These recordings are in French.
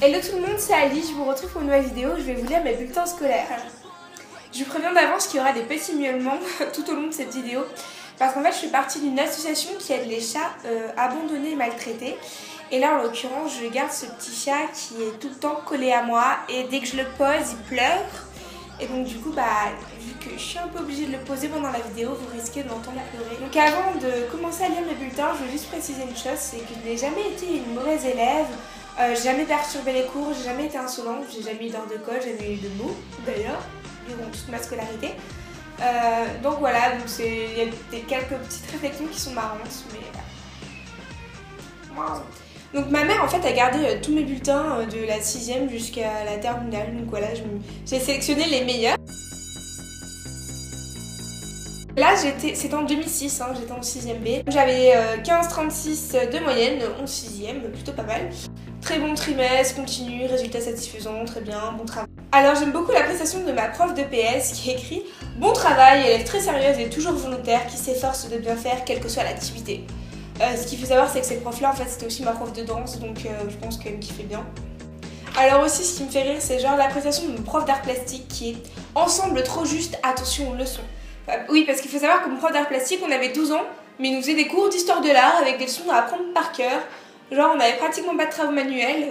Hello tout le monde, c'est Alice, je vous retrouve pour une nouvelle vidéo, je vais vous lire mes bulletins scolaires. Je vous préviens d'avance qu'il y aura des petits miaulements tout au long de cette vidéo, parce qu'en fait je suis partie d'une association qui aide les chats abandonnés et maltraités. Et là en l'occurrence je garde ce petit chat qui est tout le temps collé à moi et dès que je le pose il pleure. Et donc du coup vu que je suis un peu obligée de le poser pendant la vidéo, vous risquez de l'entendre pleurer. Donc avant de commencer à lire mes bulletins, je veux juste préciser une chose, c'est que je n'ai jamais été une mauvaise élève. J'ai jamais perturbé les cours, j'ai jamais été insolente, j'ai jamais eu d'heure de colle, j'ai jamais eu de mots d'ailleurs, durant toute ma scolarité. Donc voilà, il y a quelques petites réflexions qui sont marrantes, mais voilà. Donc ma mère en fait a gardé tous mes bulletins de la 6e jusqu'à la terminale, donc voilà, j'ai sélectionné les meilleurs. Là c'était en 2006, hein, j'étais en 6e B. J'avais 15,36 de moyenne en 6e, plutôt pas mal. Très bon trimestre, continu, résultat satisfaisant, très bien, bon travail. Alors j'aime beaucoup la prestation de ma prof de PS qui écrit « Bon travail, élève très sérieuse et toujours volontaire qui s'efforce de bien faire quelle que soit l'activité ». Ce qu'il faut savoir c'est que cette prof là en fait c'était aussi ma prof de danse donc je pense qu'elle me kiffait bien. Alors aussi ce qui me fait rire c'est genre l'appréciation de mon prof d'art plastique qui est « Ensemble trop juste, attention aux leçons ». Oui parce qu'il faut savoir que mon prof d'art plastique on avait 12 ans mais il nous faisait des cours d'histoire de l'art avec des leçons à apprendre par cœur. Genre on avait pratiquement pas de travaux manuels,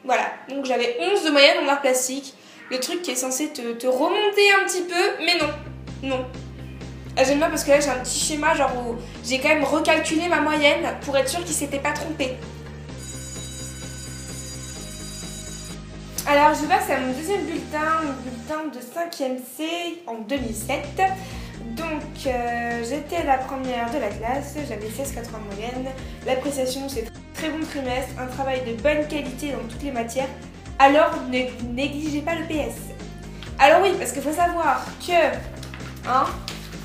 voilà. Donc j'avais 11 de moyenne en art plastique, le truc qui est censé te remonter un petit peu, mais non. J'aime bien parce que là j'ai un petit schéma genre où j'ai quand même recalculé ma moyenne pour être sûre qu'il s'était pas trompé. Alors je passe à mon deuxième bulletin, le bulletin de 5e C en 2007. Donc j'étais la première de la classe, j'avais 16,80 de moyenne. L'appréciation c'est très bon trimestre, un travail de bonne qualité dans toutes les matières. Alors ne négligez pas le PS. Alors oui, parce qu'il faut savoir que,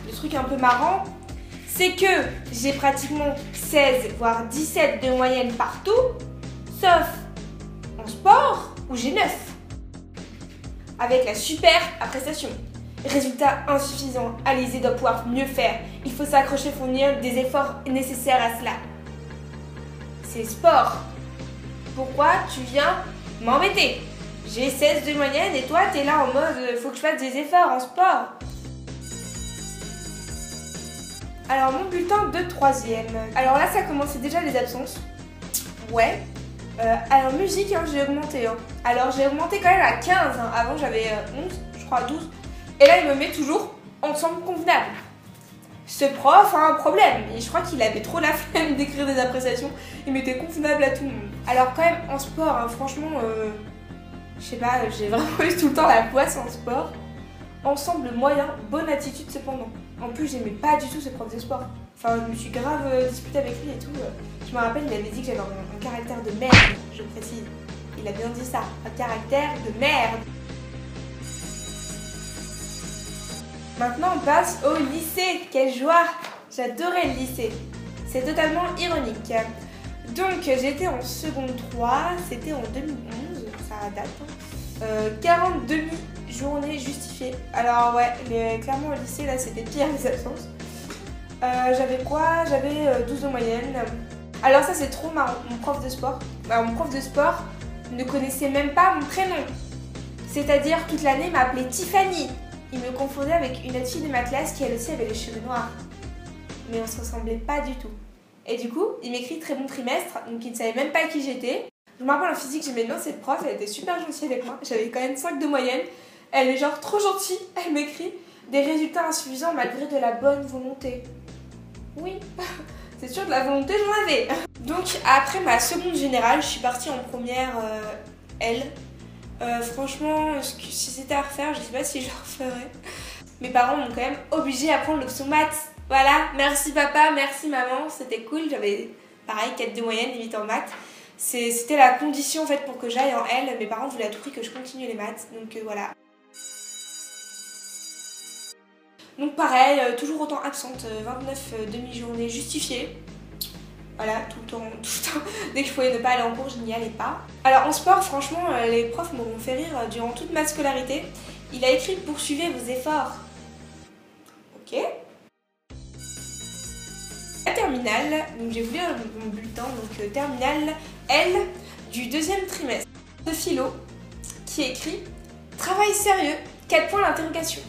le truc un peu marrant, c'est que j'ai pratiquement 16 voire 17 de moyenne partout, sauf en sport où j'ai 9. Avec la super appréciation. Résultat insuffisant, Alizé doit pouvoir mieux faire. Il faut s'accrocher, fournir des efforts nécessaires à cela. C'est sport. Pourquoi tu viens m'embêter? J'ai 16 de moyenne et toi t'es là en mode faut que je fasse des efforts en sport. Alors mon bulletin de 3e. Alors là ça commençait déjà les absences. Ouais. Alors musique j'ai augmenté. Alors j'ai augmenté quand même à 15. Avant j'avais 11, je crois 12. Et là, il me met toujours ensemble convenable. Ce prof a un problème. Et je crois qu'il avait trop la flemme d'écrire des appréciations. Il mettait convenable à tout le monde. Alors quand même, en sport, franchement, je sais pas, j'ai vraiment eu tout le temps la poisse en sport. Ensemble moyen, bonne attitude cependant. En plus, j'aimais pas du tout ce prof de sport. Enfin, je me suis grave disputée avec lui et tout. Je me rappelle, il avait dit que j'avais un caractère de merde, je précise. Il a bien dit ça, un caractère de merde. Maintenant on passe au lycée, quelle joie! J'adorais le lycée, c'est totalement ironique. Donc j'étais en seconde 3, c'était en 2011, ça date. 40 demi-journées justifiées. Alors ouais, clairement au lycée là c'était pire les absences. J'avais quoi? J'avais 12 de moyenne. Alors ça c'est trop marrant, mon prof de sport. Mon prof de sport ne connaissait même pas mon prénom. C'est-à-dire toute l'année m'appelait Tiffany. Il me confondait avec une autre fille de ma classe qui elle aussi avait les cheveux noirs. Mais on se ressemblait pas du tout. Et du coup, il m'écrit très bon trimestre, donc il ne savait même pas qui j'étais. Je me rappelle en physique, j'aimais bien cette prof, elle était super gentille avec moi. J'avais quand même 5 de moyenne. Elle est genre trop gentille, elle m'écrit des résultats insuffisants malgré de la bonne volonté. Oui, c'est sûr de la volonté j'en avais. Donc après ma seconde générale, je suis partie en première L. Franchement, si c'était à refaire, je sais pas si je le referais. Mes parents m'ont quand même obligée à prendre l'option maths. Voilà, merci papa, merci maman, c'était cool. J'avais pareil 4 de moyenne, limite en maths. C'était la condition en fait pour que j'aille en L. Mes parents voulaient à tout prix que je continue les maths, donc voilà. Donc pareil, toujours autant absente, 29 demi-journées justifiées. Voilà, tout le temps. Dès que je pouvais ne pas aller en cours, je n'y allais pas. Alors en sport, franchement, les profs m'ont fait rire durant toute ma scolarité. Il a écrit « Poursuivez vos efforts ». Ok. La terminale, donc j'ai voulu mon bulletin, donc terminale L du 2e trimestre. de philo qui est écrit « Travail sérieux, 4 points d'interrogation ».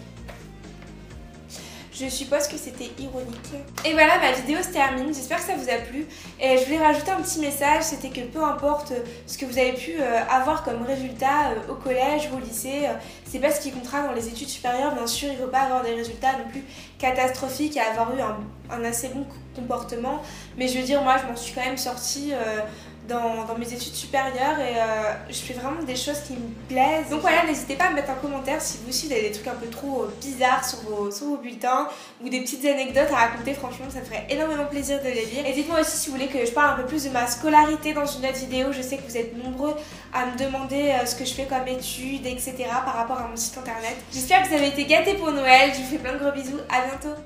Je suppose que c'était ironique. Et voilà, ma vidéo se termine, j'espère que ça vous a plu. Et je voulais rajouter un petit message, c'était que peu importe ce que vous avez pu avoir comme résultat au collège ou au lycée, c'est pas ce qui comptera dans les études supérieures. Bien sûr, il ne faut pas avoir des résultats non plus catastrophiques et avoir eu un assez bon comportement. Mais je veux dire, moi je m'en suis quand même sortie dans mes études supérieures et je fais vraiment des choses qui me plaisent. Donc voilà, n'hésitez pas à me mettre un commentaire si vous aussi vous avez des trucs un peu trop bizarres sur vos bulletins ou des petites anecdotes à raconter. Franchement, ça me ferait énormément plaisir de les lire. Et dites-moi aussi si vous voulez que je parle un peu plus de ma scolarité dans une autre vidéo. Je sais que vous êtes nombreux à me demander ce que je fais comme études, etc. par rapport à mon site internet. J'espère que vous avez été gâtés pour Noël. Je vous fais plein de gros bisous. À bientôt.